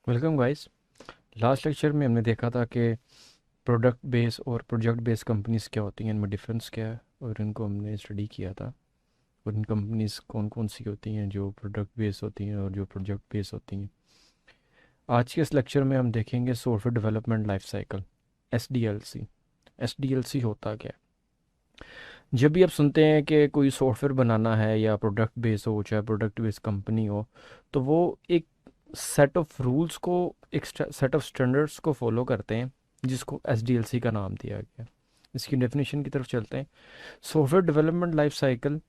Welcome guys. Last lecture में हमने देखा था कि प्रोडक्ट बेस और प्रोजेक्ट बेस कंपनीज क्या होती हैं, इनमें डिफरेंस क्या है, और इनको हमने स्टडी किया था। और इन कंपनीज कौन कौन सी होती हैं जो प्रोडक्ट बेस होती हैं और जो प्रोजेक्ट बेस होती हैं। आज के इस लेक्चर में हम देखेंगे software development life cycle, SDLC. SDLC होता क्या है? जब भी आप सुनते हैं कि कोई सॉफ्टवेयर बनाना है या प्रोडक्ट बेस हो चाहे प्रोडक्ट बेस कंपनी हो, तो वो एक सेट ऑफ रूल्स को, एक सेट ऑफ स्टैंडर्ड्स को फॉलो करते हैं, जिसको एसडीएलसी का नाम दिया गया। इसकी डेफिनेशन की तरफ चलते हैं। Software development life cycle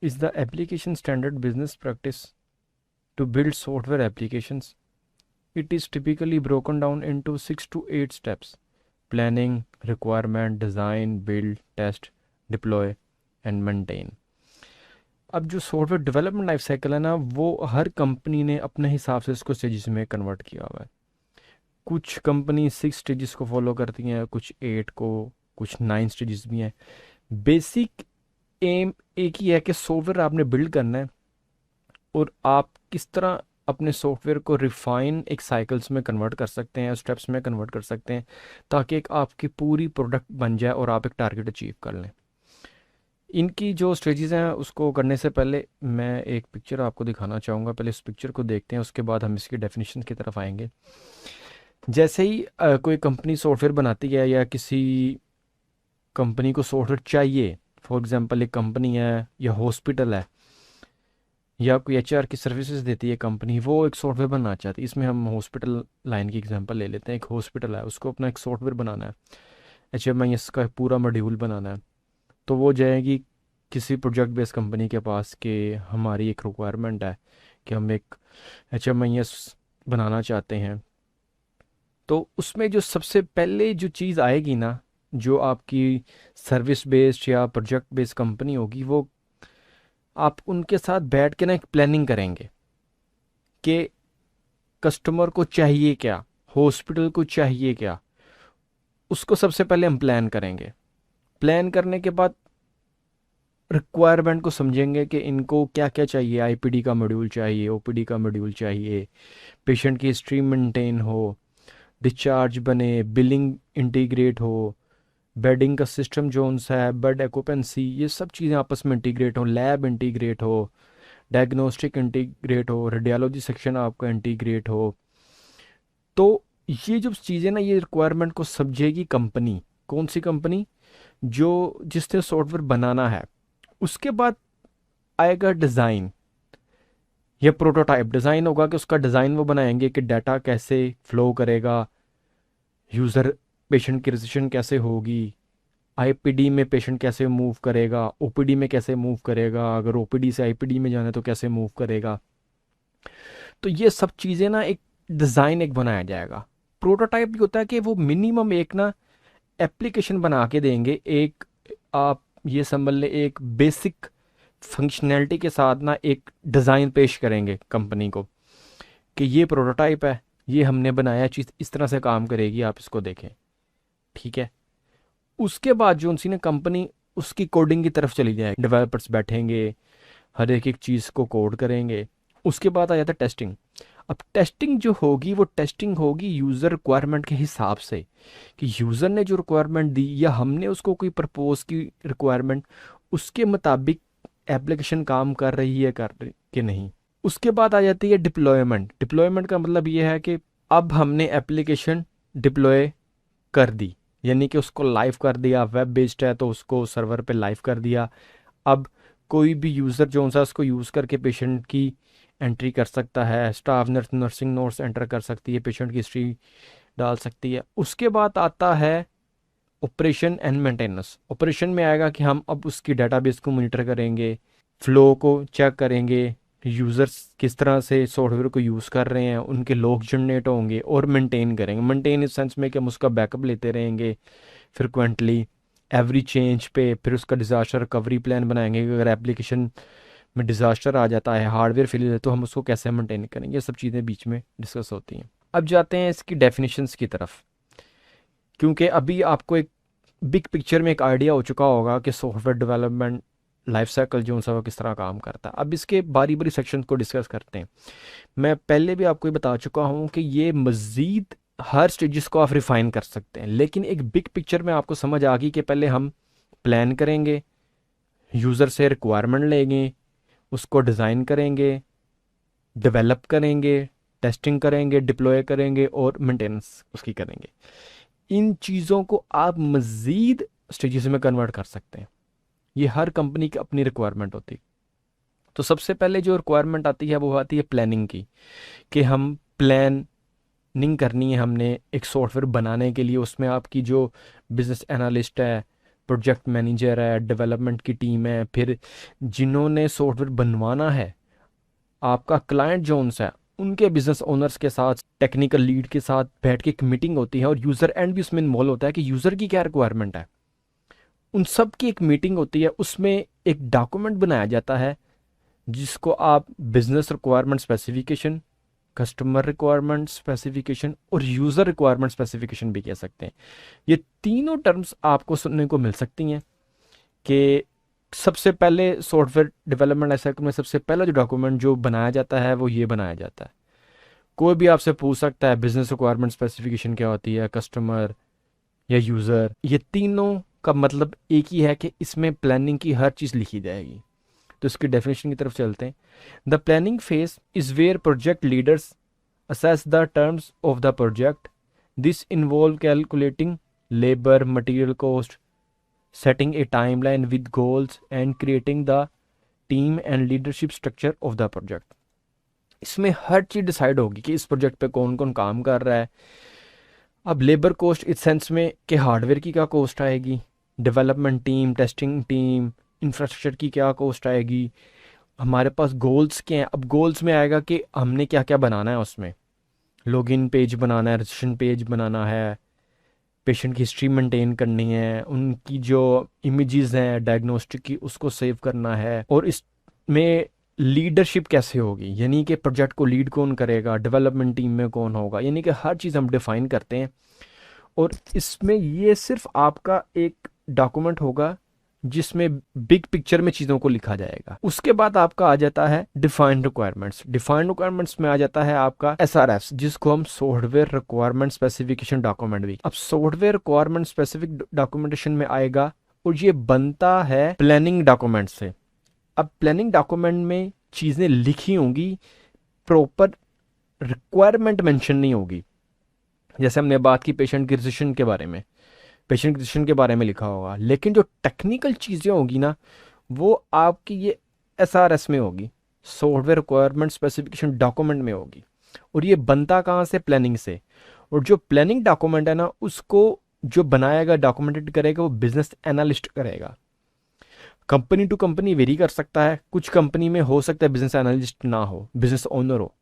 is the application standard business practice to build software applications. It is typically broken down into 6 to 8 steps: planning, requirement, design, build, test, deploy and maintain. अब जो software development life cycle है ना, वो हर company ने अपने हिसाब से इसको स्टेजेस में कन्वर्ट किया हुआ है। कुछ कंपनी 6 स्टेजेस को फॉलो करती हैं, कुछ 8 को, कुछ 9 स्टेजेस भी हैं। बेसिक एम एक ही है कि सॉफ्टवेयर आपने बिल्ड करना है, और आप किस तरह अपने सॉफ्टवेयर को रिफाइन एक साइकिल्स में कन्वर्ट कर सकते हैं, स्टेप्स में कन्वर्ट कर सकते हैं, ताकि एक आपकी पूरी प्रोडक्ट बन जाए और आप एक टारगेट अचीव कर लें। इनकी जो स्टेजेस हैं उसको करने से पहले मैं एक पिक्चर आपको दिखाना चाहूँगा। पहले इस पिक्चर को देखते हैं, उसके बाद हम इसकी डेफिनेशन की तरफ आएंगे। जैसे ही कोई कंपनी सॉफ्टवेयर बनाती है या किसी कंपनी को सॉफ्टवेयर चाहिए, फॉर एग्जांपल एक कंपनी है या हॉस्पिटल है या कोई एचआर की सर्विसेज देती है कंपनी, वो एक सॉफ्टवेयर बनाना चाहती है। इसमें हम हॉस्पिटल लाइन की एग्जांपल ले लेते हैं। एक हॉस्पिटल है, उसको अपना एक सॉफ्टवेयर बनाना है, HMIS का पूरा मॉड्यूल बनाना है। तो वो जाएगी किसी प्रोजेक्ट बेस्ड कंपनी के पास कि हमारी एक रिक्वायरमेंट है कि हम एक HMIS बनाना चाहते हैं। तो उसमें जो सबसे पहले जो चीज़ आएगी ना, जो आपकी सर्विस बेस्ड या प्रोजेक्ट बेस्ड कंपनी होगी, वो आप उनके साथ बैठ के ना एक प्लानिंग करेंगे कि कस्टमर को चाहिए क्या, हॉस्पिटल को चाहिए क्या। उसको सबसे पहले हम प्लान करेंगे। प्लान करने के बाद रिक्वायरमेंट को समझेंगे कि इनको क्या क्या चाहिए। IPD का मॉड्यूल चाहिए, OPD का मॉड्यूल चाहिए, पेशेंट की हिस्ट्री मेंटेन हो, डिस्चार्ज बने, बिलिंग इंटीग्रेट हो, बेडिंग का सिस्टम जोन सा है, बेड एक्यूपेंसी, ये सब चीज़ें आपस में इंटीग्रेट हो, लैब इंटीग्रेट हो, डायग्नोस्टिक इंटीग्रेट हो, रेडियोलॉजी सेक्शन आपका इंटीग्रेट हो। तो ये जो चीज़ें ना, ये रिक्वायरमेंट को समझेगी कंपनी। कौन सी कंपनी? जो जिसने सॉफ्टवेयर बनाना है। उसके बाद आएगा डिज़ाइन या प्रोटोटाइप। डिज़ाइन होगा कि उसका डिज़ाइन वो बनाएंगे कि डाटा कैसे फ्लो करेगा, यूज़र पेशेंट की रजिस्ट्रेशन कैसे होगी, IPD में पेशेंट कैसे मूव करेगा, OPD में कैसे मूव करेगा, अगर OPD से IPD में जाना है तो कैसे मूव करेगा। तो ये सब चीज़ें ना एक डिज़ाइन एक बनाया जाएगा। प्रोटोटाइप भी होता है कि वो मिनिमम एक ना एप्लीकेशन बना के देंगे। एक आप ये समझ लें, एक बेसिक फंक्शनैलिटी के साथ ना एक डिज़ाइन पेश करेंगे कंपनी को कि ये प्रोटोटाइप है, ये हमने बनाया, चीज़ इस तरह से काम करेगी, आप इसको देखें। ठीक है। उसके बाद जो उनसी ने कंपनी उसकी कोडिंग की तरफ चली जाए, डेवलपर्स बैठेंगे, हर एक चीज़ को कोड करेंगे। उसके बाद आ जाता है टेस्टिंग। अब टेस्टिंग जो होगी, वो टेस्टिंग होगी यूज़र रिक्वायरमेंट के हिसाब से कि यूज़र ने जो रिक्वायरमेंट दी या हमने उसको कोई प्रपोज की रिक्वायरमेंट, उसके मुताबिक एप्लीकेशन काम कर रही है, कर रही कि नहीं। उसके बाद आ जाती है डिप्लॉयमेंट। डिप्लॉयमेंट का मतलब ये है कि अब हमने एप्लीकेशन डिप्लॉय कर दी, यानी कि उसको लाइव कर दिया। वेब बेस्ड है तो उसको सर्वर पे लाइव कर दिया। अब कोई भी यूज़र जो सा उसको यूज़ करके पेशेंट की एंट्री कर सकता है, staff nurse nursing notes enter कर सकती है, पेशेंट की हिस्ट्री डाल सकती है। उसके बाद आता है ऑपरेशन एंड मेंटेनेंस। ऑपरेशन में आएगा कि हम अब उसकी डेटाबेस को मॉनिटर करेंगे, फ्लो को चेक करेंगे, यूज़र्स किस तरह से सॉफ्टवेयर को यूज़ कर रहे हैं, उनके लॉग जनरेट होंगे, और मेंटेन करेंगे। मेंटेन इस सेंस में कि हम उसका बैकअप लेते रहेंगे फ्रिक्वेंटली, एवरी चेंज पे। फिर उसका डिज़ास्टर रिकवरी प्लान बनाएंगे कि अगर एप्लीकेशन में डिज़ास्टर आ जाता है, हार्डवेयर फेलियर है, तो हम उसको कैसे मेंटेन करेंगे। ये सब चीज़ें बीच में डिस्कस होती हैं। अब जाते हैं इसकी डेफिनेशंस की तरफ, क्योंकि अभी आपको एक बिग पिक्चर में एक आइडिया हो चुका होगा कि सॉफ्टवेयर डेवलपमेंट लाइफ साइकिल जो सा वो किस तरह काम करता है। अब इसके बारी बारी सेक्शन को डिस्कस करते हैं। मैं पहले भी आपको ये बता चुका हूँ कि ये मज़ीद हर स्टेजेस को आप रिफ़ाइन कर सकते हैं, लेकिन एक बिग पिक्चर में आपको समझ आ गई कि पहले हम प्लान करेंगे, यूज़र से रिक्वायरमेंट लेंगे, उसको डिज़ाइन करेंगे, डेवलप करेंगे, टेस्टिंग करेंगे, डिप्लॉय करेंगे और मेंटेनेंस उसकी करेंगे। इन चीज़ों को आप मज़ीद स्टेजेस में कन्वर्ट कर सकते हैं। ये हर कंपनी की अपनी रिक्वायरमेंट होती है। तो सबसे पहले जो रिक्वायरमेंट आती है वो आती है प्लानिंग की, कि हम प्लानिंग करनी है हमने एक सॉफ्टवेयर बनाने के लिए। उसमें आपकी जो बिजनेस एनालिस्ट है, प्रोजेक्ट मैनेजर है, डेवलपमेंट की टीम है, फिर जिन्होंने सॉफ्टवेयर बनवाना है, आपका क्लाइंट जो उनसे है, उनके बिजनेस ओनर्स के साथ, टेक्निकल लीड के साथ बैठ के एक मीटिंग होती है, और यूज़र एंड भी उसमें इन्वॉल्व होता है कि यूज़र की क्या रिक्वायरमेंट है। उन सब की एक मीटिंग होती है, उसमें एक डॉक्यूमेंट बनाया जाता है जिसको आप business requirement specification, customer requirement specification और यूज़र रिक्वायरमेंट स्पेसिफिकेशन भी कह सकते हैं। ये तीनों टर्म्स आपको सुनने को मिल सकती हैं कि सबसे पहले सॉफ्टवेयर डेवलपमेंट लाइफ साइकिल में सबसे पहला जो डॉक्यूमेंट जो बनाया जाता है वो ये बनाया जाता है। कोई भी आपसे पूछ सकता है बिजनेस रिक्वायरमेंट स्पेसिफिकेशन क्या होती है, कस्टमर या यूज़र, ये तीनों का मतलब एक ही है कि इसमें प्लानिंग की हर चीज़ लिखी जाएगी। तो इसकी डेफिनेशन की तरफ चलते हैं। The planning phase is where project leaders assess the terms of the project. This involve calculating labor, material cost, setting a timeline with goals and creating the team and leadership structure of the project. इसमें हर चीज़ decide होगी कि इस project पे कौन कौन काम कर रहा है। अब लेबर कोस्ट इस सेंस में कि हार्डवेयर की क्या कॉस्ट आएगी, development team, testing team, infrastructure की क्या कॉस्ट आएगी, हमारे पास गोल्स क्या हैं। अब गोल्स में आएगा कि हमने क्या क्या बनाना है, उसमें लॉगिन पेज बनाना है, रजिस्ट्रेशन पेज बनाना है, पेशेंट की हिस्ट्री मेंटेन करनी है, उनकी जो इमेजेस हैं डायग्नोस्टिक की उसको सेव करना है, और इसमें लीडरशिप कैसे होगी, यानी कि प्रोजेक्ट को लीड कौन करेगा, डेवलपमेंट टीम में कौन होगा, यानी कि हर चीज़ हम डिफ़ाइन करते हैं। और इसमें ये सिर्फ आपका एक डॉक्यूमेंट होगा जिसमें बिग पिक्चर में चीज़ों को लिखा जाएगा। उसके बाद आपका आ जाता है डिफाइंड रिक्वायरमेंट्स। डिफाइंड रिक्वायरमेंट्स में आ जाता है आपका SRS, जिसको हम सॉफ्टवेयर रिक्वायरमेंट स्पेसिफिकेशन डॉक्यूमेंट भी। अब सॉफ्टवेयर रिक्वायरमेंट स्पेसिफिक डॉक्यूमेंटेशन में आएगा, और ये बनता है प्लानिंग डॉक्यूमेंट से। अब प्लानिंग डॉक्यूमेंट में चीज़ें लिखी होंगी, प्रॉपर रिक्वायरमेंट मेंशन नहीं होगी। जैसे हमने बात की पेशेंट की रजिस्ट्रेशन के बारे में, पेशेंट रजिस्ट्रेशन के बारे में लिखा होगा, लेकिन जो टेक्निकल चीज़ें होगी ना, वो आपकी ये SRS में होगी, सॉफ्टवेयर रिक्वायरमेंट स्पेसिफिकेशन डॉक्यूमेंट में होगी। और ये बनता कहाँ से? प्लानिंग से। और जो प्लानिंग डॉक्यूमेंट है ना, उसको जो बनाएगा, डॉक्यूमेंटेड करेगा, वो बिजनेस एनालिस्ट करेगा। कंपनी टू कंपनी वेरी कर सकता है, कुछ कंपनी में हो सकता है बिजनेस एनालिस्ट ना हो, बिजनेस ओनर हो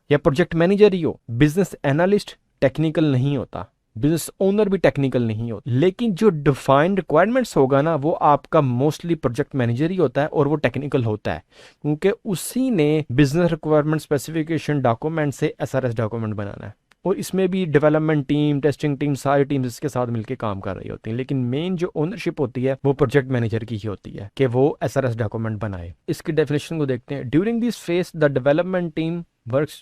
या प्रोजेक्ट मैनेजर ही हो। बिजनेस एनालिस्ट टेक्निकल नहीं होता, बिजनेस ओनर भी टेक्निकल नहीं होता, लेकिन जो डिफाइंड रिक्वायरमेंट्स होगा ना, वो आपका मोस्टली प्रोजेक्ट मैनेजर ही होता है, और वो टेक्निकल होता है क्योंकि उसी ने बिजनेस रिक्वायरमेंट स्पेसिफिकेशन डॉक्यूमेंट से SRS डॉक्यूमेंट बनाना है। और इसमें भी डेवलपमेंट टीम, टेस्टिंग टीम, सारी टीम इसके साथ मिलकर काम कर रही होती हैं, लेकिन मेन जो ओनरशिप होती है वो प्रोजेक्ट मैनेजर की ही होती है कि वो SRS डॉक्यूमेंट बनाए। इसकी डेफिनेशन को देखते हैं। During this phase the development team works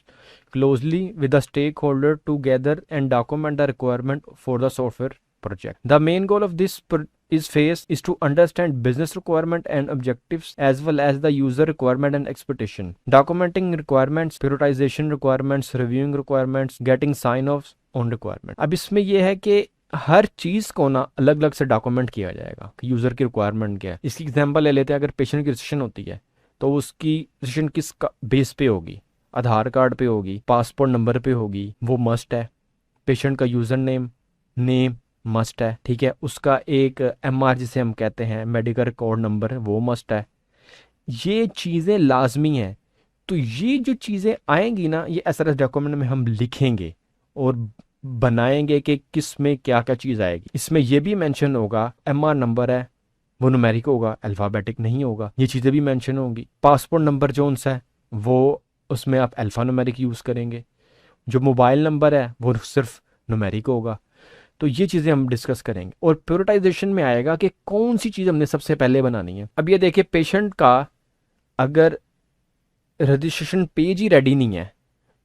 closely with the stakeholder to gather and document the requirement for the software project. The main goal of this phase is to understand business requirement and objectives as well as the user requirement and expectation. Documenting requirements, prioritization requirements, reviewing requirements, getting sign-offs on requirement. अब इसमें यह है कि हर चीज़ को ना अलग अलग से डॉक्यूमेंट किया जाएगा कि यूज़र की रिक्वायरमेंट क्या है। इसकी एग्जांपल ले लेते हैं। अगर पेशेंट की रजिस्ट्रेशन होती है तो उसकी रजिस्ट्रेशन किस बेस पे होगी? आधार कार्ड पे होगी, पासपोर्ट नंबर पे होगी, वो मस्ट है। पेशेंट का यूज़र नेम मस्ट है, ठीक है। उसका एक MR जिसे हम कहते हैं, मेडिकल रिकॉर्ड नंबर, वो मस्ट है। ये चीज़ें लाजमी हैं। तो ये जो चीज़ें आएंगी ना, ये SRS डॉक्यूमेंट में हम लिखेंगे और बनाएंगे कि किस में क्या क्या चीज़ आएगी। इसमें यह भी मेंशन होगा MR नंबर है, वो न्यूमेरिक होगा, अल्फ़ाबेटिक नहीं होगा। ये चीज़ें भी मेंशन होंगी। पासपोर्ट नंबर जो उनसा है वो उसमें आप अल्फ़ा न्यूमेरिक यूज़ करेंगे। जो मोबाइल नंबर है वो सिर्फ न्यूमेरिक होगा। तो ये चीज़ें हम डिस्कस करेंगे। और प्योरिटाइजेशन में आएगा कि कौन सी चीज़ हमने सबसे पहले बनानी है। अब ये देखिए, पेशेंट का अगर रजिस्ट्रेशन पेज ही रेडी नहीं है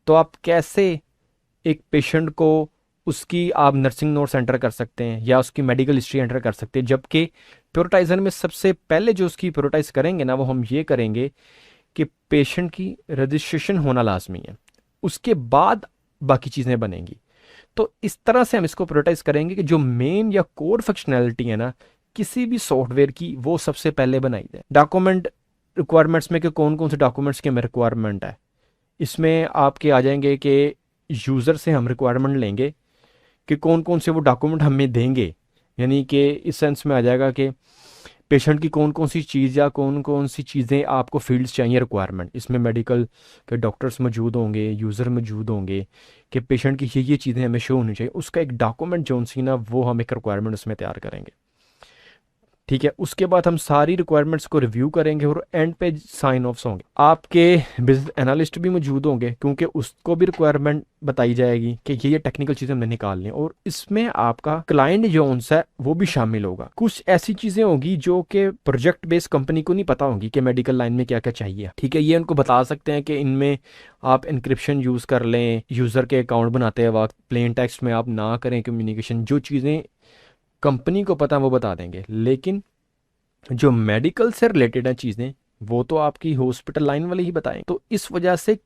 तो आप कैसे एक पेशेंट को उसकी आप नर्सिंग नोट्स एंटर कर सकते हैं या उसकी मेडिकल हिस्ट्री एंटर कर सकते हैं, जबकि प्योरिटाइजर में सबसे पहले जो उसकी प्योरिटाइज करेंगे ना, वो हम ये करेंगे कि पेशेंट की रजिस्ट्रेशन होना लाजमी है, उसके बाद बाकी चीज़ें बनेंगी। तो इस तरह से हम इसको प्योरिटाइज करेंगे कि जो मेन या कोर फंक्शनैलिटी है ना किसी भी सॉफ्टवेयर की, वो सबसे पहले बनाई जाए। डॉक्यूमेंट रिक्वायरमेंट्स में कि कौन कौन से डॉक्यूमेंट्स की हमें रिक्वायरमेंट है, इसमें आपके आ जाएंगे कि यूज़र से हम रिक्वायरमेंट लेंगे कि कौन कौन से वो डॉक्यूमेंट हमें देंगे, यानी कि इस सेंस में आ जाएगा कि पेशेंट की कौन कौन सी चीज़ या कौन कौन सी चीज़ें आपको फील्ड्स चाहिए रिक्वायरमेंट, इसमें मेडिकल के डॉक्टर्स मौजूद होंगे, यूज़र मौजूद होंगे कि पेशेंट की ये चीज़ें हमें शो होनी चाहिए, उसका एक डॉक्यूमेंट जो सी ना वो हम एक रिक्वायरमेंट उसमें तैयार करेंगे। ठीक है, उसके बाद हम सारी रिक्वायरमेंट्स को रिव्यू करेंगे और एंड पे साइन ऑफ्स होंगे। आपके बिजनेस एनालिस्ट भी मौजूद होंगे क्योंकि उसको भी रिक्वायरमेंट बताई जाएगी कि ये टेक्निकल चीज़ें हमने निकालनी है, और इसमें आपका क्लाइंट जो है वो भी शामिल होगा। कुछ ऐसी चीज़ें होंगी जो कि प्रोजेक्ट बेस्ड कंपनी को नहीं पता होंगी कि मेडिकल लाइन में क्या क्या चाहिए। ठीक है, ये उनको बता सकते हैं कि इनमें आप इंक्रिप्शन यूज़ कर लें, यूज़र के अकाउंट बनाते वक्त प्लेन टेक्स्ट में आप ना करें कम्युनिकेशन, जो चीज़ें कंपनी को पता वो बता देंगे। लेकिन जो मेडिकल से रिलेटेड हैं चीज़ें, वो तो आपकी हॉस्पिटल लाइन वाले ही बताएं। तो इस वजह से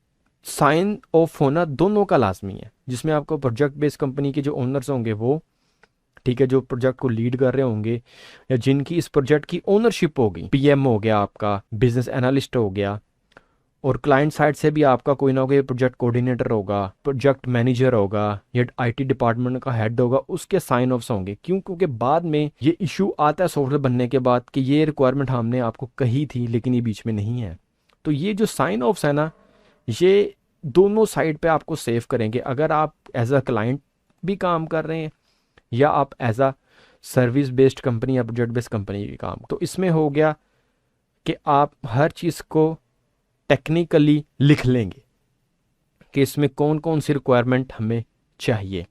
साइन ऑफ होना दोनों का लाजमी है, जिसमें आपको प्रोजेक्ट बेस्ड कंपनी के जो ओनर्स होंगे वो, ठीक है, जो प्रोजेक्ट को लीड कर रहे होंगे या जिनकी इस प्रोजेक्ट की ओनरशिप होगी, पीएम हो गया, आपका बिजनेस एनालिस्ट हो गया, और क्लाइंट साइड से भी आपका कोई ना कोई प्रोजेक्ट कोऑर्डिनेटर होगा, प्रोजेक्ट मैनेजर होगा या आईटी डिपार्टमेंट का हेड होगा, उसके साइन ऑफ्स होंगे। क्यों? क्योंकि बाद में ये इशू आता है सॉफ्टवेयर बनने के बाद कि ये रिक्वायरमेंट हमने आपको कही थी लेकिन ये बीच में नहीं है। तो ये जो साइन ऑफ्स है ना, ये दोनों साइड पे आपको सेव करेंगे। अगर आप एज अ क्लाइंट भी काम कर रहे हैं या आप as a service based company या प्रोजेक्ट बेस्ड कंपनी भी काम, तो इसमें हो गया कि आप हर चीज़ को टेक्निकली लिख लेंगे कि इसमें कौन कौन सी रिक्वायरमेंट हमें चाहिए।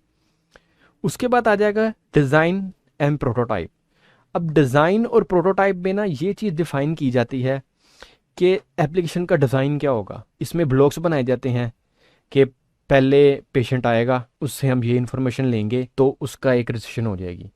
उसके बाद आ जाएगा डिज़ाइन एंड प्रोटोटाइप। अब डिज़ाइन और प्रोटोटाइप में ना ये चीज़ डिफाइन की जाती है कि एप्लीकेशन का डिज़ाइन क्या होगा। इसमें ब्लॉक्स बनाए जाते हैं कि पहले पेशेंट आएगा, उससे हम ये इन्फॉर्मेशन लेंगे तो उसका एक रजिस्ट्रेशन हो जाएगी।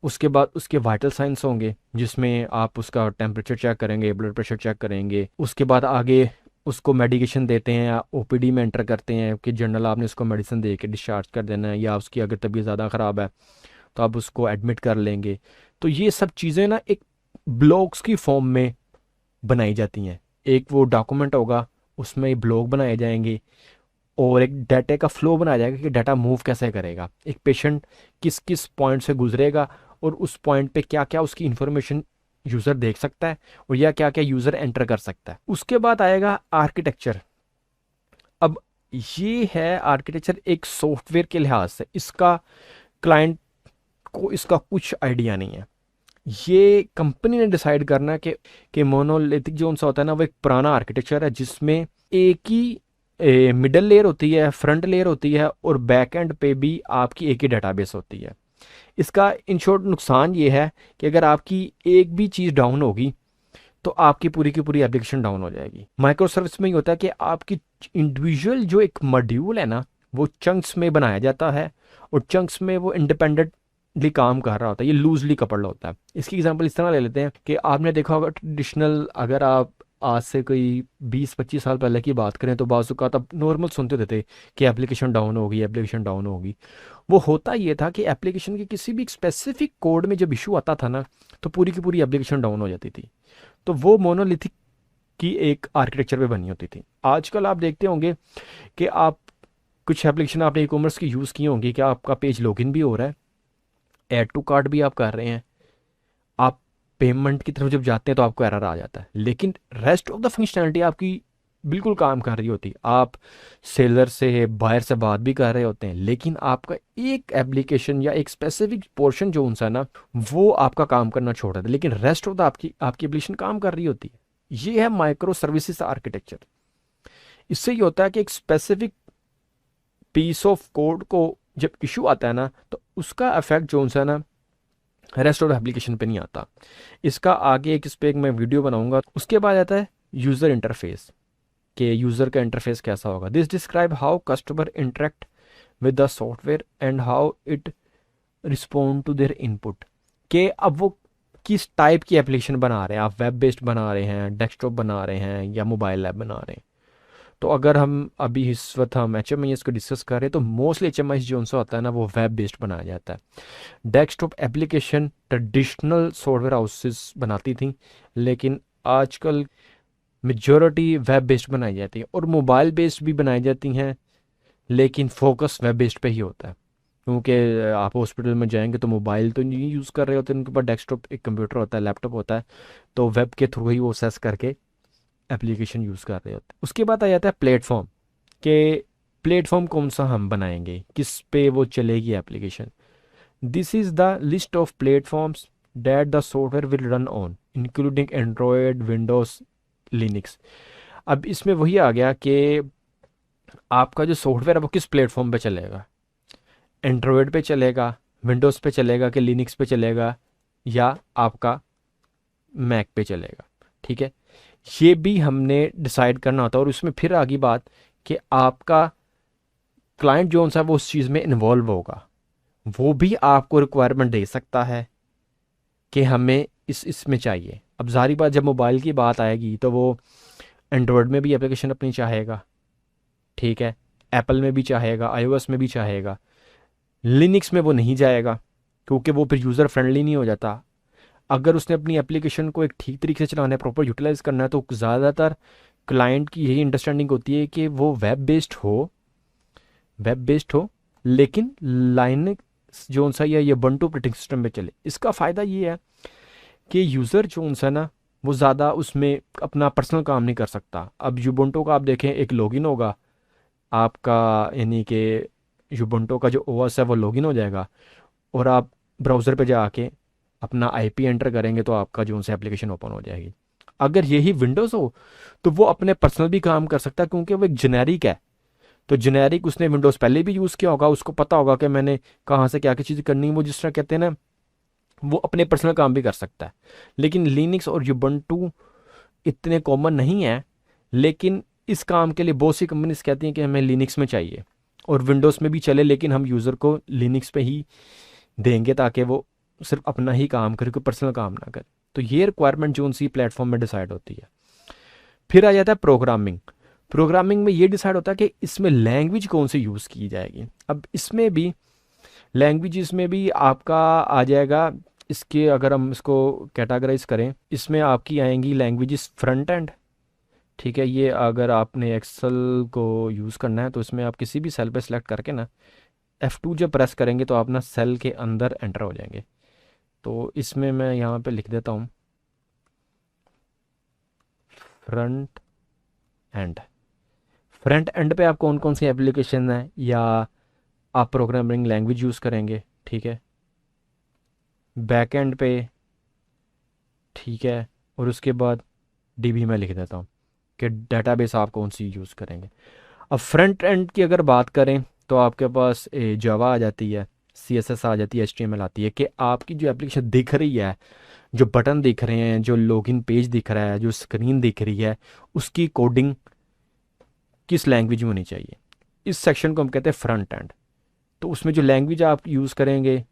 उसके बाद उसके वाइटल साइंस होंगे जिसमें आप उसका टेम्परेचर चेक करेंगे, ब्लड प्रेशर चेक करेंगे। उसके बाद आगे उसको मेडिकेशन देते हैं या ओपीडी में एंटर करते हैं कि जनरल आपने उसको मेडिसिन दे के डिस्चार्ज कर देना है, या उसकी अगर तबीयत ज़्यादा ख़राब है तो आप उसको एडमिट कर लेंगे। तो ये सब चीज़ें ना एक ब्लॉक्स की फॉर्म में बनाई जाती हैं। एक वो डॉक्यूमेंट होगा, उसमें ब्लॉक बनाए जाएंगे और एक डाटा का फ्लो बनाया जाएगा कि डाटा मूव कैसे करेगा, एक पेशेंट किस किस पॉइंट से गुजरेगा और उस पॉइंट पे क्या क्या उसकी इंफॉर्मेशन यूज़र देख सकता है और या क्या क्या यूज़र एंटर कर सकता है। उसके बाद आएगा आर्किटेक्चर। अब ये है आर्किटेक्चर एक सॉफ्टवेयर के लिहाज से, इसका क्लाइंट को इसका कुछ आइडिया नहीं है। ये कंपनी ने डिसाइड करना है कि मोनोलिथिक जो उनसा होता है ना, वो एक पुराना आर्किटेक्चर है जिसमें एक ही मिडल लेयर होती है, फ्रंट लेयर होती है और बैक एंड पे भी आपकी एक ही डेटाबेस होती है। इसका इन शॉर्ट नुकसान ये है कि अगर आपकी एक भी चीज़ डाउन होगी तो आपकी पूरी की पूरी एप्लीकेशन डाउन हो जाएगी। माइक्रो सर्विस में ये होता है कि आपकी इंडिविजुअल जो एक मॉड्यूल है ना, वो चंक्स में बनाया जाता है और चंक्स में वो इंडिपेंडेंटली काम कर रहा होता है, ये लूजली कपड़ा होता है। इसकी एग्जांपल इस तरह ले लेते हैं कि आपने देखा होगा ट्रेडिशनल, अगर आप आज से कोई 20-25 साल पहले की बात करें तो बाजू का तब नॉर्मल सुनते होते थे कि एप्लीकेशन डाउन होगी, एप्लीकेशन डाउन होगी। वो होता ये था कि एप्लीकेशन के किसी भी स्पेसिफिक कोड में जब इशू आता था ना, तो पूरी की पूरी एप्लीकेशन डाउन हो जाती थी। तो वो मोनोलिथिक की एक आर्किटेक्चर पे बनी होती थी। आजकल आप देखते होंगे कि आप कुछ एप्लीकेशन आपने ई कॉमर्स की यूज़ की होंगी कि आपका पेज लॉगिन भी हो रहा है, ऐड टू कार्ट भी आप कर रहे हैं, आप पेमेंट की तरफ जब जाते हैं तो आपको एरर आ जाता है, लेकिन रेस्ट ऑफ द फंक्शनैलिटी आपकी बिल्कुल काम कर रही होती। आप सेलर से, बायर से बात भी कर रहे होते हैं, लेकिन आपका एक एप्लीकेशन या एक स्पेसिफिक पोर्शन जो उनसा ना, वो आपका काम करना छोड़ देता है, लेकिन रेस्ट ऑफ द आपकी आपकी एप्लीकेशन काम कर रही होती है। ये है माइक्रो सर्विसेज आर्किटेक्चर। इससे ये होता है कि एक स्पेसिफिक पीस ऑफ कोड को जब इशू आता है ना तो उसका इफेक्ट जो सा ना रेस्ट ऑफ एप्लीकेशन पे नहीं आता। इसका आगे एक इस पे एक मैं वीडियो बनाऊंगा। उसके बाद आता है यूज़र इंटरफेस, कि यूज़र का इंटरफेस कैसा होगा। This describe how customer interact with the software and how it respond to their input, कि अब वो किस टाइप की एप्लीकेशन बना रहे हैं। आप वेब बेस्ड बना रहे हैं, डेस्कटॉप बना रहे हैं, या मोबाइल ऐप बना रहे हैं। तो अगर हम अभी इस वक्त हम एच एम आई एस को डिस्कस कर रहे हैं तो mostly H M I S जो उनसे होता है ना वो वेब बेस्ड बनाया जाता है। Desktop application traditional software houses बनाती थी, लेकिन आजकल मेजॉरिटी वेब बेस्ड बनाई जाती है, और मोबाइल बेस्ड भी बनाई जाती हैं, लेकिन फोकस वेब बेस्ड पे ही होता है। क्योंकि आप हॉस्पिटल में जाएंगे तो मोबाइल तो नहीं यूज़ कर रहे होते, उनके पास डेस्कटॉप एक कंप्यूटर होता है, लैपटॉप होता है, तो वेब के थ्रू ही वो एक्सेस करके एप्लीकेशन यूज़ कर रहे होते हैं। उसके बाद आ जाता है प्लेटफॉर्म, के प्लेटफॉर्म कौन सा हम बनाएंगे, किस पे वो चलेगी application. This is the list of platforms that the software will run on including Android, Windows, Linux. अब इसमें वही आ गया कि आपका जो सॉफ्टवेयर है वो किस प्लेटफॉर्म पे चलेगा। एंड्रॉयड पे चलेगा, विंडोज़ पे चलेगा, कि लिनक्स पे चलेगा, या आपका मैक पे चलेगा। ठीक है, ये भी हमने डिसाइड करना होता है। और उसमें फिर आगे बात कि आपका क्लाइंट जो सा वो उस चीज़ में इन्वॉल्व होगा, वो भी आपको रिक्वायरमेंट दे सकता है कि हमें इसमें चाहिए। अब जारी बात जब मोबाइल की बात आएगी तो वो एंड्रॉयड में भी एप्लीकेशन अपनी चाहेगा, ठीक है, एप्पल में भी चाहेगा, आईओएस में भी चाहेगा। लिनक्स में वो नहीं जाएगा क्योंकि वो फिर यूज़र फ्रेंडली नहीं हो जाता। अगर उसने अपनी एप्लीकेशन को एक ठीक तरीके से चलाना है, प्रॉपर यूटिलाइज करना है, तो ज़्यादातर क्लाइंट की यही अंडरस्टैंडिंग होती है कि वो वेब बेस्ड हो, लेकिन लाइनक्स जो सा या ये बंटू ऑपरेटिंग सिस्टम पे चले। इसका फ़ायदा ये है कि यूज़र जो सा ना वो ज़्यादा उसमें अपना पर्सनल काम नहीं कर सकता। अब यूबंटो का आप देखें, एक लॉगिन होगा आपका, यानी कि यूबंटो का जो ओएस है वो लॉगिन हो जाएगा, और आप ब्राउज़र पे जाके अपना आईपी एंटर करेंगे तो आपका जो उनसे एप्लीकेशन ओपन हो जाएगी। अगर यही विंडोज़ हो तो वो अपने पर्सनल भी काम कर सकता है, क्योंकि वो एक जेनेरिक है। तो जेनेरिक उसने विंडोज़ पहले भी यूज़ किया होगा, उसको पता होगा कि मैंने कहाँ से क्या क्या चीज़ करनी है। वो जिस तरह कहते हैं ना, वो अपने पर्सनल काम भी कर सकता है। लेकिन लिनक्स और यूबंटू इतने कॉमन नहीं है, लेकिन इस काम के लिए बहुत सी कंपनीज कहती हैं कि हमें लिनक्स में चाहिए, और विंडोज़ में भी चले, लेकिन हम यूज़र को लिनक्स पे ही देंगे ताकि वो सिर्फ अपना ही काम करे, कोई पर्सनल काम ना करे। तो ये रिक्वायरमेंट जो उनसी प्लेटफॉर्म में डिसाइड होती है। फिर आ जाता है प्रोग्रामिंग। प्रोग्रामिंग में ये डिसाइड होता है कि इसमें लैंग्वेज कौन सी यूज़ की जाएगी। अब इसमें भी लैंग्वेज में भी आपका आ जाएगा। इसके अगर हम इसको कैटेगराइज करें, इसमें आपकी आएंगी लैंग्वेजेस फ्रंट एंड। ठीक है, ये अगर आपने एक्सेल को यूज़ करना है तो इसमें आप किसी भी सेल पे सेलेक्ट करके ना F2 जब प्रेस करेंगे तो आप ना सेल के अंदर एंटर हो जाएंगे। तो इसमें मैं यहाँ पे लिख देता हूँ फ्रंट एंड। फ्रंट एंड पे आप कौन कौन सी एप्लीकेशन है या आप प्रोग्रामिंग लैंग्वेज यूज़ करेंगे, ठीक है। बैक एंड पे, ठीक है, और उसके बाद डीबी में लिख देता हूँ कि डेटाबेस आप कौन सी यूज़ करेंगे। अब फ्रंट एंड की अगर बात करें तो आपके पास जावा आ जाती है, CSS आ जाती है, HTML आती है, कि आपकी जो एप्लीकेशन दिख रही है, जो बटन दिख रहे हैं, जो लॉगिन पेज दिख रहा है, जो स्क्रीन दिख रही है, उसकी कोडिंग किस लैंग्वेज में होनी चाहिए। इस सेक्शन को हम कहते हैं फ्रंट एंड। तो उसमें जो लैंग्वेज आप यूज़ करेंगे,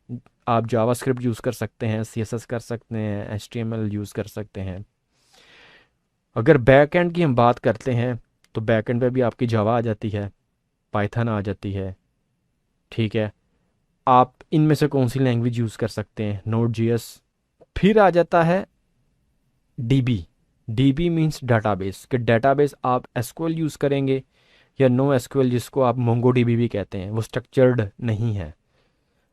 आप जावास्क्रिप्ट यूज़ कर सकते हैं, CSS कर सकते हैं, HTML यूज़ कर सकते हैं। अगर बैक एंड की हम बात करते हैं तो बैक एंड पे भी आपकी जावा आ जाती है, पाइथन आ जाती है, ठीक है। आप इनमें से कौन सी लैंग्वेज यूज़ कर सकते हैं, Node.js। फिर आ जाता है डीबी। डीबी मीन्स डाटाबेस, कि डाटाबेस आप एसक्यूएल यूज़ करेंगे या नो एसक्यूएल, जिसको आप मोंगो डीबी भी कहते हैं, वो स्ट्रक्चर्ड नहीं है।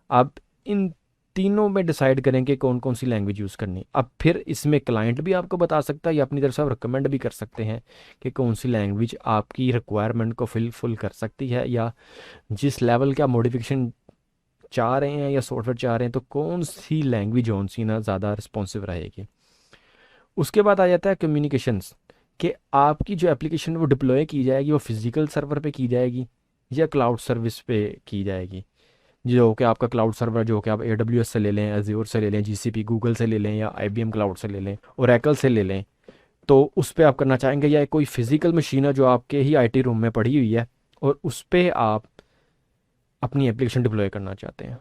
आप इन तीनों में डिसाइड करेंगे कौन कौन सी लैंग्वेज यूज़ करनी। अब फिर इसमें क्लाइंट भी आपको बता सकता है या अपनी तरफ से आप रिकमेंड भी कर सकते हैं कि कौन सी लैंग्वेज आपकी रिक्वायरमेंट को फुल कर सकती है, या जिस लेवल का मॉडिफिकेशन चाह रहे हैं या सॉफ्टवेयर चाह रहे हैं, तो कौन सी लैंग्वेज कौन सी ना ज़्यादा रिस्पॉन्सिव रहेगी। उसके बाद आ जाता है कम्युनिकेशंस, कि आपकी जो एप्लीकेशन वो डिप्लॉय की जाएगी वो फिज़िकल सर्वर पे की जाएगी या क्लाउड सर्विस पे की जाएगी। जो कि आपका क्लाउड सर्वर, जो कि आप AWS से ले लें, Azure से ले लें, GCP गूगल से ले लें, या IBM क्लाउड से ले लें, Oracle से ले लें, तो उस पे आप करना चाहेंगे, या कोई फिजिकल मशीन है जो आपके ही IT रूम में पड़ी हुई है और उस पे आप अपनी एप्लीकेशन डिप्लॉय करना चाहते हैं।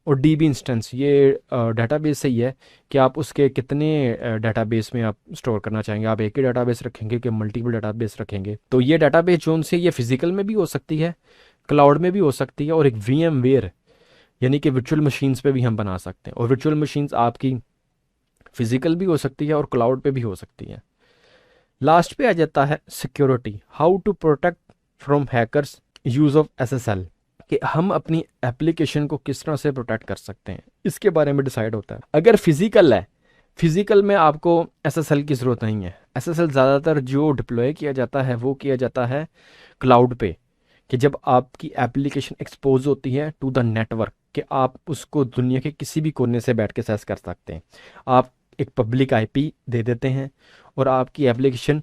और DB इंस्टेंस, ये डेटाबेस से ही है कि आप उसके कितने डेटाबेस में आप स्टोर करना चाहेंगे। आप एक ही डेटाबेस रखेंगे कि मल्टीपल डेटाबेस रखेंगे। तो ये डेटाबेस जो उनसे ये फिजिकल में भी हो सकती है, क्लाउड में भी हो सकती है, और एक VMware यानी कि वर्चुअल मशीन्स पे भी हम बना सकते हैं। और वर्चुअल मशीन्स आपकी फिजिकल भी हो सकती है और क्लाउड पे भी हो सकती है। लास्ट पे आ जाता है security, how to protect from hackers, use of SSL, कि हम अपनी एप्लीकेशन को किस तरह से प्रोटेक्ट कर सकते हैं, इसके बारे में डिसाइड होता है। अगर फिजिकल है, फिजिकल में आपको SSL की ज़रूरत नहीं है। SSL ज़्यादातर जो डिप्लॉय किया जाता है वो किया जाता है क्लाउड पे, कि जब आपकी एप्लीकेशन एक्सपोज होती है टू द नेटवर्क, कि आप उसको दुनिया के किसी भी कोने से बैठ के एक्सेस कर सकते हैं। आप एक पब्लिक IP दे देते हैं और आपकी एप्लीकेशन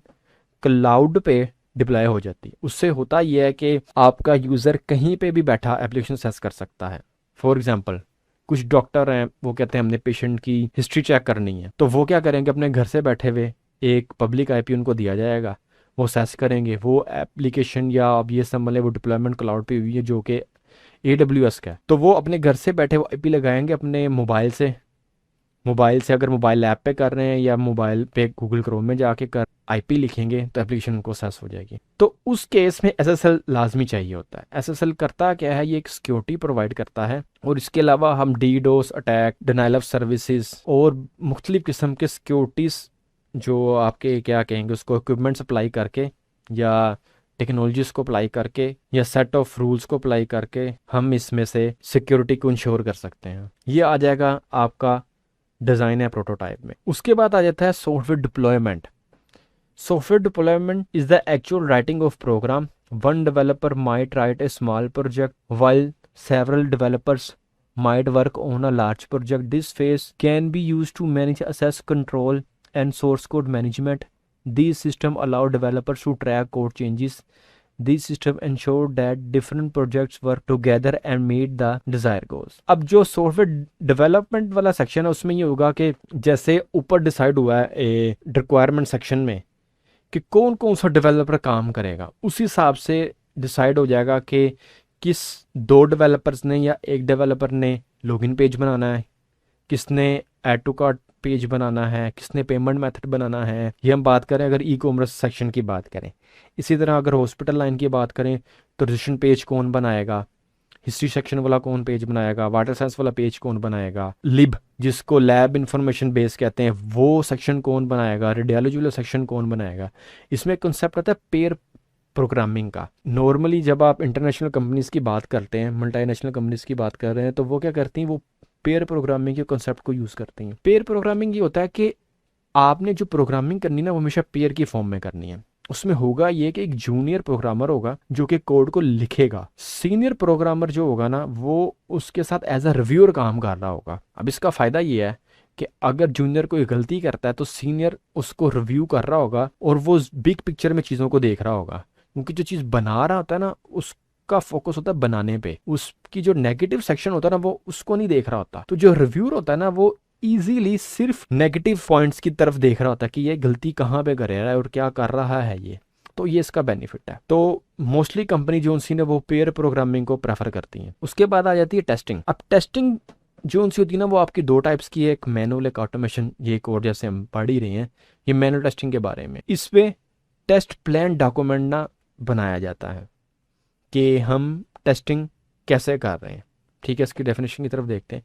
क्लाउड पे डिप्लॉय हो जाती है। उससे होता यह है कि आपका यूज़र कहीं पे भी बैठा एप्लीकेशन एक्सेस कर सकता है। फॉर एग्जांपल, कुछ डॉक्टर हैं, वो कहते हैं हमने पेशेंट की हिस्ट्री चेक करनी है, तो वो क्या करेंगे, अपने घर से बैठे हुए एक पब्लिक IP उनको दिया जाएगा, वो एक्सेस करेंगे वो एप्लीकेशन, या अब ये समझ लें वो डिप्लॉयमेंट क्लाउड पे हुई है जो कि AWS का है। तो वो अपने घर से बैठे वो IP लगाएंगे अपने मोबाइल से अगर मोबाइल ऐप पे कर रहे हैं, या मोबाइल पे गूगल क्रोम में जाके कर IP लिखेंगे, तो एप्लीकेशन उनको एक्सेस हो जाएगी। तो उस केस में SSL लाजमी चाहिए होता है। SSL करता क्या है, ये एक सिक्योरिटी प्रोवाइड करता है, और इसके अलावा हम DDoS attack, denial of services और मुख्तलिफ किस्म के सिक्योरिटीज़ जो आपके क्या कहेंगे उसको इक्विपमेंट अप्लाई करके, या टेक्नोलॉजीज़ को अप्लाई करके, या सेट ऑफ रूल्स को अप्लाई करके हम इसमें से सिक्योरिटी को इंश्योर कर सकते हैं। ये आ जाएगा आपका डिज़ाइन है प्रोटोटाइप में। उसके बाद आ जाता है software deployment. Software deployment is the actual writing of program. One developer might write a small project while several developers might work on a large project. This phase can be used to manage access control and source code management. These systems allow developers to track code changes. These systems ensure that different projects work together and meet the desired goals. अब जो software development वाला section है उसमें ये होगा कि जैसे ऊपर डिसाइड हुआ है रिक्वायरमेंट सेक्शन में कि कौन कौन सा डेवलपर काम करेगा, उसी हिसाब से डिसाइड हो जाएगा कि किस 2 डेवलपर्स ने या एक डेवलपर ने लॉगिन पेज बनाना है, किसने ऐड टू कार्ट पेज बनाना है, किसने पेमेंट मेथड बनाना है। ये हम बात करें अगर E-कॉमर्स सेक्शन की बात करें। इसी तरह अगर हॉस्पिटल लाइन की बात करें तो रजिस्ट्रेशन पेज कौन बनाएगा, हिस्ट्री सेक्शन वाला कौन पेज बनाएगा, वाटर साइंस वाला पेज कौन बनाएगा, लिब जिसको लैब इंफॉर्मेशन बेस कहते हैं वो सेक्शन कौन बनाएगा, रेडियोलॉजी वाला सेक्शन कौन बनाएगा। इसमें कंसेप्ट आता है पेयर प्रोग्रामिंग का। नॉर्मली जब आप इंटरनेशनल कंपनीज़ की बात करते हैं, मल्टीनेशनल कंपनीज़ की बात कर रहे हैं, तो वो क्या करती हैं, वो पेयर प्रोग्रामिंग के कॉन्सेप्ट को यूज़ करती हैं। पेयर प्रोग्रामिंग ये होता है कि आपने जो प्रोग्रामिंग करनी ना वो हमेशा पेयर की फॉर्म में करनी है। उसमें होगा ये कि एक जूनियर प्रोग्रामर होगा जो कि कोड को लिखेगा, सीनियर प्रोग्रामर जो होगा ना वो उसके साथ एज अ रिव्यूअर काम कर रहा होगा। अब इसका फ़ायदा ये है कि अगर जूनियर कोई गलती करता है तो सीनियर उसको रिव्यू कर रहा होगा और वो बिग पिक्चर में चीज़ों को देख रहा होगा, क्योंकि जो चीज़ बना रहा होता है ना उसका फोकस होता है बनाने पे, उसकी जो नेगेटिव सेक्शन होता है ना वो उसको नहीं देख रहा होता। तो जो रिव्यूअर होता है ना वो इजीली सिर्फ नेगेटिव पॉइंट्स की तरफ देख रहा होता है कि ये गलती कहाँ पे कर रहा है और क्या कर रहा है ये। तो ये इसका बेनिफिट है। तो मोस्टली कंपनी जो सी ने वो पेयर प्रोग्रामिंग को प्रेफर करती हैं। उसके बाद आ जाती है टेस्टिंग। अब टेस्टिंग जो सी होती है ना वो आपकी 2 टाइप्स की है, एक मैनुअल एक ऑटोमेशन। ये कोड जैसे हम पढ़ ही रहे हैं ये मैनुअल टेस्टिंग के बारे में। इसमें टेस्ट प्लान डॉक्यूमेंट ना बनाया जाता है कि हम टेस्टिंग कैसे कर रहे हैं। ठीक है, इसकी डेफिनेशन की तरफ देखते हैं।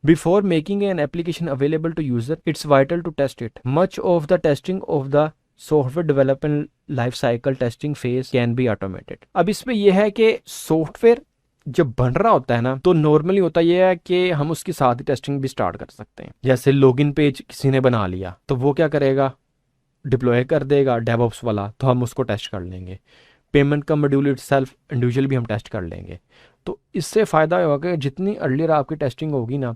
Before making an application available to user, it's vital to test it. Much of the testing of the software development life cycle testing phase can be automated. अब इसमें यह है कि सॉफ्टवेयर जब बन रहा होता है ना तो नॉर्मली होता यह है कि हम उसके साथ ही टेस्टिंग भी स्टार्ट कर सकते हैं। जैसे लॉगिन पेज किसी ने बना लिया तो वो क्या करेगा, डिप्लॉय कर देगा डेवऑप्स वाला, तो हम उसको टेस्ट कर लेंगे। पेमेंट का मॉड्यूल इटसेल्फ इंडिविजुअल भी हम टेस्ट कर लेंगे। तो इससे फ़ायदा होगा कि जितनी अर्लियर आपकी टेस्टिंग होगी ना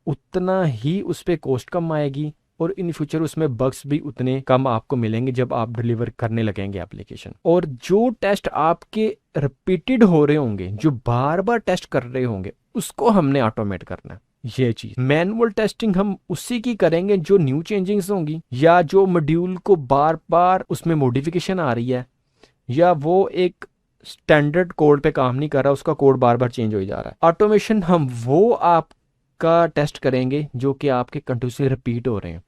उतना ही उस पर कॉस्ट कम आएगी और इन फ्यूचर उसमें बग्स भी उतने कम आपको मिलेंगे जब आप डिलीवर करने लगेंगे एप्लीकेशन। और जो टेस्ट आपके रिपीटेड हो रहे होंगे, जो बार बार टेस्ट कर रहे होंगे, उसको हमने ऑटोमेट करना है। ये चीज मैनुअल टेस्टिंग हम उसी की करेंगे जो न्यू चेंजिंग्स होंगी, या जो मॉड्यूल को बार बार उसमें मॉडिफिकेशन आ रही है, या वो एक स्टैंडर्ड कोड पे काम नहीं कर रहा, उसका कोड बार बार चेंज हो जा रहा है। ऑटोमेशन हम वो आपका टेस्ट करेंगे जो कि आपके कंटिन्यूसली रिपीट हो रहे हैं।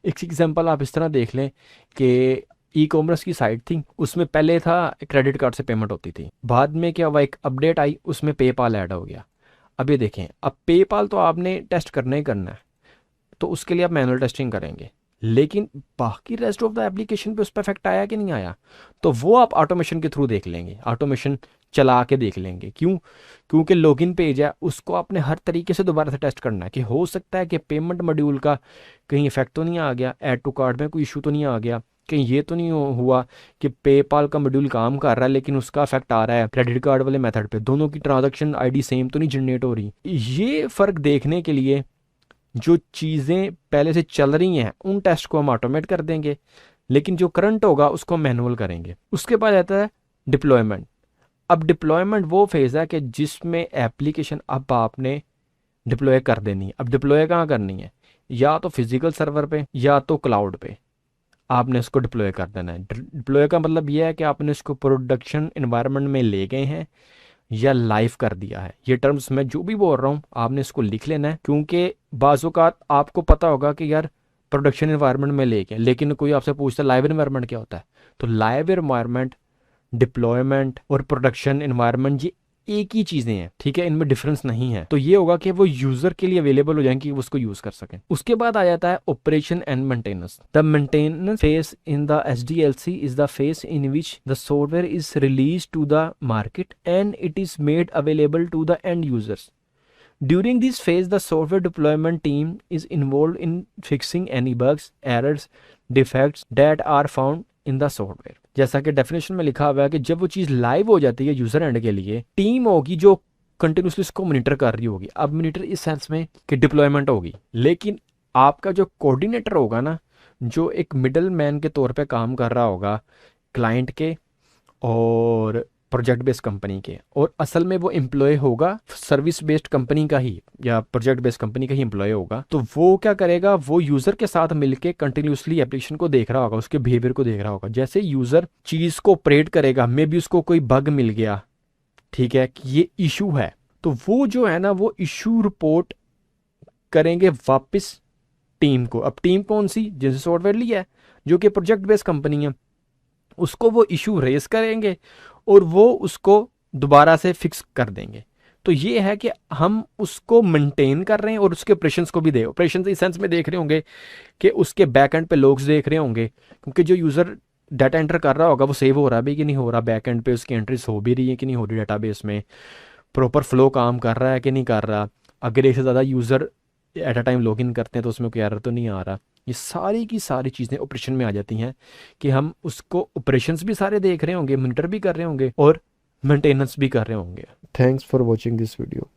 एक एग्जांपल आप इस तरह देख लें कि ई कॉमर्स की साइट थी, उसमें पहले था क्रेडिट कार्ड से पेमेंट होती थी, बाद में क्या हुआ, एक अपडेट आई, उसमें पेपाल ऐड हो गया। अब ये देखें, अब पेपाल तो आपने टेस्ट करना ही करना है, तो उसके लिए आप मैनुअल टेस्टिंग करेंगे, लेकिन बाकी रेस्ट ऑफ द एप्लीकेशन पे उस पर इफेक्ट आया कि नहीं आया, तो वो आप ऑटोमेशन के थ्रू देख लेंगे, ऑटोमेशन चला के देख लेंगे। क्यों? क्योंकि लॉगिन पेज है, उसको आपने हर तरीके से दोबारा से टेस्ट करना है कि हो सकता है कि पेमेंट मॉड्यूल का कहीं इफेक्ट तो नहीं आ गया, ऐड टू कार्ड में कोई इशू तो नहीं आ गया, कहीं ये तो नहीं हुआ कि पेपाल का मॉड्यूल काम कर रहा है लेकिन उसका इफेक्ट आ रहा है क्रेडिट कार्ड वाले मेथड पे, दोनों की ट्रांजैक्शन आईडी सेम तो नहीं जनरेट हो रही। ये फ़र्क देखने के लिए जो चीज़ें पहले से चल रही हैं उन टेस्ट को हम ऑटोमेट कर देंगे, लेकिन जो करंट होगा उसको मैनुअल करेंगे। उसके बाद आता है डिप्लॉयमेंट। अब डिप्लॉयमेंट वो फेज़ है कि जिसमें एप्लीकेशन अब आपने डिप्लॉय कर देनी है। अब डिप्लॉय कहाँ करनी है, या तो फिजिकल सर्वर पे या तो क्लाउड पे आपने इसको डिप्लॉय कर देना है। डिप्लॉय का मतलब यह है कि आपने इसको प्रोडक्शन इन्वायरमेंट में ले गए हैं या लाइव कर दिया है। ये टर्म्स मैं जो भी बोल रहा हूँ आपने इसको लिख लेना है, क्योंकि बाज़-औक़ात आपको पता होगा कि यार प्रोडक्शन इन्वायरमेंट में ले गए, लेकिन कोई आपसे पूछता है लाइव इन्वायरमेंट क्या होता है, तो लाइव इन्वायरमेंट, डिप्लॉयमेंट और प्रोडक्शन इन्वायरमेंट ये एक ही चीज़ें हैं, ठीक है, इनमें डिफरेंस नहीं है। तो ये होगा कि वो यूज़र के लिए अवेलेबल हो जाएंगे कि वो उसको यूज़ कर सकें। उसके बाद आ जाता है operation and maintenance. The maintenance phase in the SDLC is the phase in which the software is release to the market and it is made available to the end users. During this phase, the software deployment team is involved in fixing any bugs, errors, defects that are found in the software. जैसा कि definition में लिखा हुआ है कि जब वो चीज़ live हो जाती है यूज़र एंड के लिए, टीम होगी जो कंटिन्यूसली इसको मॉनिटर कर रही होगी। अब मॉनिटर इस सेंस में कि डिप्लॉयमेंट होगी, लेकिन आपका जो कोऑर्डिनेटर होगा ना, जो एक मिडल मैन के तौर पे काम कर रहा होगा क्लाइंट के और प्रोजेक्ट बेस्ड कंपनी के, और असल में वो एम्प्लॉय होगा सर्विस बेस्ड कंपनी का ही या प्रोजेक्ट बेस्ड कंपनी का ही एम्प्लॉय होगा, तो वो क्या करेगा, वो यूज़र के साथ मिलके कंटिन्यूसली एप्लीकेशन को देख रहा होगा, उसके बिहेवियर को देख रहा होगा। जैसे यूज़र चीज़ को ऑपरेट करेगा, मे बी उसको कोई बग मिल गया, ठीक है, कि ये इशू है, तो वो जो है ना वो इशू रिपोर्ट करेंगे वापस टीम को। अब टीम कौन सी, जिनसे सॉफ्टवेयर लिया है, जो कि प्रोजेक्ट बेस्ड कंपनी है, उसको वो इशू रेस करेंगे और वो उसको दोबारा से फिक्स कर देंगे। तो ये है कि हम उसको मेंटेन कर रहे हैं और उसके ऑपरेशंस को भी दे, ऑपरेशंस इस सेंस में देख रहे होंगे कि उसके बैक एंड पे लोग्स देख रहे होंगे, क्योंकि जो यूज़र डाटा एंटर कर रहा होगा वो सेव हो रहा है भी कि नहीं हो रहा, बैक एंड पे उसकी एंट्रीज हो भी रही है कि नहीं हो रही, डेटाबेस में प्रॉपर फ्लो काम कर रहा है कि नहीं कर रहा, अगर एक से ज़्यादा user at a time login करते हैं तो उसमें कोई एरर तो नहीं आ रहा। ये सारी की सारी चीज़ें ऑपरेशन में आ जाती हैं कि हम उसको ऑपरेशंस भी सारे देख रहे होंगे, मॉनिटर भी कर रहे होंगे और मेंटेनेंस भी कर रहे होंगे। Thanks for watching this video.